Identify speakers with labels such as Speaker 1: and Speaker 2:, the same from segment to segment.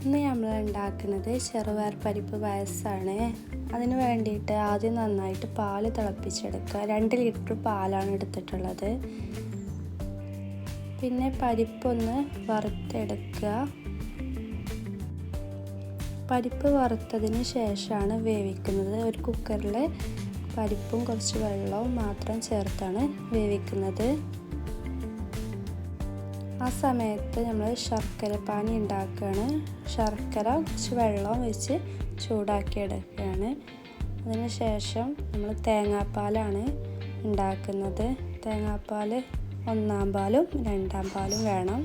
Speaker 1: ഇന്ന് നമ്മൾ ഉണ്ടാക്കുന്നത് ചെറുപയർ പരിപ്പ് പായസമാണ്. അതിന് വേണ്ടിയിട്ട് ആദ്യം നന്നായിട്ട് പാല് തിളപ്പിച്ചെടുക്കുക. 2 ലിറ്റർ പാലാണ് എടുത്തിട്ടുള്ളത്. പിന്നെ പരിപ്പൊന്ന് വറുത്തെടുക്കുക. പരിപ്പ് വറുത്തതിന് ശേഷമാണ് വേവിക്കുന്നത്. ഒരു കുക്കറിൽ പരിപ്പും കുറച്ച് വെള്ളവും മാത്രം ചേർത്താണ് വേവിക്കുന്നത്. ആ സമയത്ത് നമ്മൾ ശർക്കര പാനി ഉണ്ടാക്കുകയാണ്. ശർക്കര കുറച്ച് വെള്ളം വെച്ച് ചൂടാക്കി എടുക്കുകയാണ്. അതിന് ശേഷം നമ്മൾ തേങ്ങാപ്പാലാണ് ഉണ്ടാക്കുന്നത്. തേങ്ങാപ്പാൽ 1-ാം പാലും 2-ാം പാലും വേണം.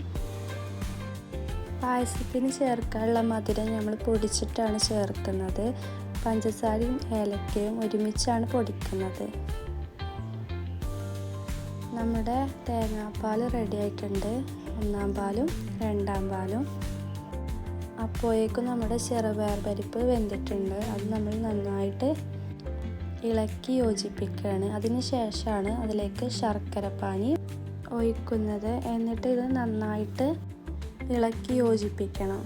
Speaker 1: പായസത്തിന് ചേർക്കാനുള്ള മധുരം നമ്മൾ പൊടിച്ചിട്ടാണ് ചേർക്കുന്നത്. പഞ്ചസാരയും ഏലക്കയും ഒരുമിച്ചാണ് പൊടിക്കുന്നത്. നമ്മുടെ തേങ്ങാപ്പാൽ റെഡി ആയിട്ടുണ്ട്. 1-ാം പാലും 2-ാം പാലും. അപ്പോഴേക്കും നമ്മുടെ ചെറുപയർ പരിപ്പ് വെന്തിട്ടുണ്ട്. അത് നമ്മൾ നന്നായിട്ട് ഇളക്കി യോജിപ്പിക്കുകയാണ്. അതിന് ശേഷമാണ് അതിലേക്ക് ശർക്കര പാനി ഒഴിക്കുന്നത്. എന്നിട്ട് ഇത് നന്നായിട്ട് ഇളക്കി യോജിപ്പിക്കണം.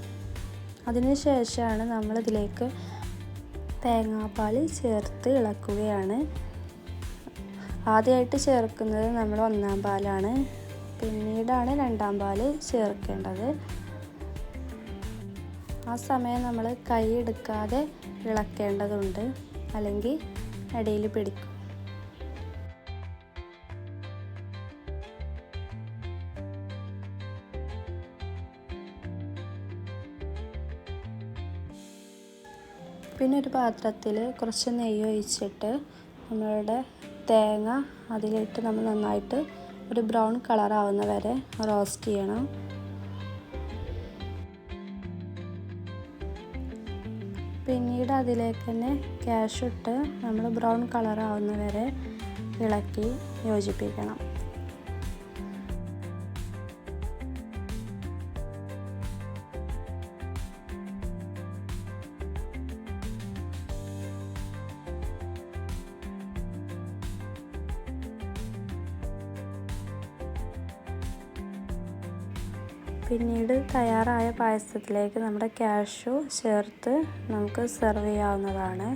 Speaker 1: അതിന് ശേഷമാണ് നമ്മളിതിലേക്ക് തേങ്ങാപ്പാൽ ചേർത്ത് ഇളക്കുകയാണ്. ആദ്യമായിട്ട് ചേർക്കുന്നത് നമ്മൾ 1-ാം പാലാണ്. പിന്നീടാണ് 2-ാം പാല് ചേർക്കേണ്ടത്. ആ സമയം നമ്മൾ കൈ എടുക്കാതെ ഇളക്കേണ്ടതുണ്ട്, അല്ലെങ്കിൽ അടിയിൽ പിടിക്കും. പിന്നെ ഒരു പാത്രത്തിൽ കുറച്ച് നെയ്യ് ഒഴിച്ചിട്ട് നമ്മളുടെ തേങ്ങ അതിലിട്ട് നമ്മൾ നന്നായിട്ട് ഒരു ബ്രൗൺ കളർ ആവുന്ന വരെ റോസ്റ്റ് ചെയ്യണം. പിന്നീട് അതിലേക്ക് തന്നെ കാഷ്യൂ ഇട്ട് നമ്മൾ ബ്രൗൺ കളർ ആവുന്ന വരെ ഇളക്കി യോജിപ്പിക്കണം. പിന്നീട് തയ്യാറായ പായസത്തിലേക്ക് നമ്മുടെ കാഷ്യൂ ചേർത്ത് നമുക്ക് സെർവ് ചെയ്യാവുന്നതാണ്.